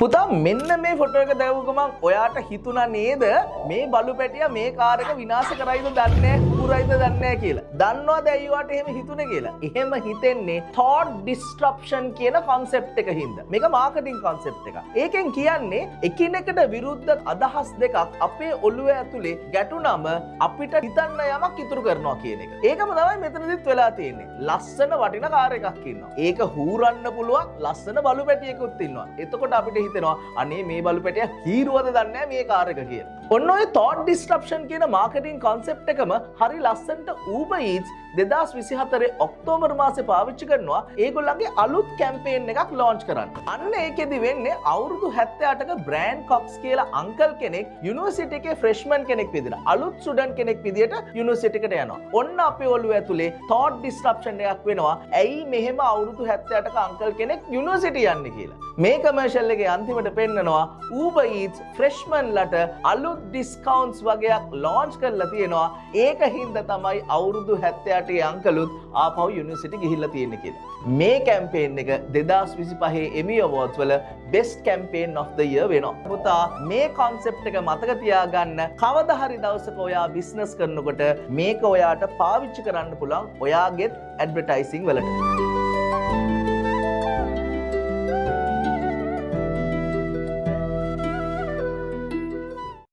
පුතා මෙන්න මේ ෆොටෝ එක දැවුව ගමන් ඔයාට හිතුණා නේද මේ බලු පැටියා මේ කාර් එක විනාශ කරයිද දන්නේ නැහැ කුරයිද දන්නේ නැහැ කියලා. දන්නවද ඇයි ඔයාට එහෙම හිතුනේ කියලා? එහෙම හිතෙන්නේ thought disruption කියන concept එක හින්දා. මේක marketing concept එකක්. ඒකෙන් කියන්නේ එකිනෙකට විරුද්ධ අදහස් දෙකක් අපේ ඔළුව ඇතුලේ ගැටුනම අපිට හිතන්න යමක් ඉතුරු කරනවා කියන එක. ඒකම තමයි මෙතනදිත් වෙලා තියෙන්නේ. ලස්සන වටින කාර් එකක් ඉන්නවා. ඒක හූරන්න පුළුවන් ලස්සන බලු පැටියෙකුත් ඉන්නවා. එතකොට අපිට හිතෙනවා අනේ මේ බලු පැටියා හීරුවද දන්නේ නැහැ මේ කාර් එක කියලා. ඔන්න ඔය thought disruption කියන මාකටිං concept එකම හරි ලස්සනට Uber Eats 2024 ඔක්තෝබර් මාසේ පාවිච්චි කරනවා ඒගොල්ලන්ගේ අලුත් කැම්පේන් එකක් launch කරන්න. අන්න ඒකෙදි වෙන්නේ අවුරුදු 78ක බ්‍රෑන් කොක්ස් කියලා අංකල් කෙනෙක් යුනිවර්සිටි එකේ ෆ්‍රෙෂ්මන් කෙනෙක් විදිහට අලුත් ස්ටුඩන්ට් කෙනෙක් විදිහට යුනිවර්සිටි එකට යනවා. ඔන්න අපේ ඔළුව ඇතුලේ thought disruption එකක් වෙනවා. ඇයි මෙහෙම අවුරුදු 78ක අංකල් කෙනෙක් යුනිවර්සිටි යන්නේ කියලා. මේ කමර්ෂල් එකේ අන්තිමට පෙන්නනවා Uber Eats freshmanලට අලුත් ඩිස්කවුන්ට්ස් වගේක් launch කරලා තියෙනවා. ඒක හින්දා තමයි අවුරුදු 78 අංකලුත් ආපහු යුනිවර්සිටි ගිහිල්ලා තියෙන්නේ කියලා. මේ කැම්පේන් එක 2025 Emmy Awards වල best campaign of the year වෙනවා. පුතා මේ concept එක මතක තියාගන්න. කවදා හරි දවසක ඔයා business කරනකොට මේක ඔයාට පාවිච්චි කරන්න පුළුවන් ඔයාගේ advertising වලට.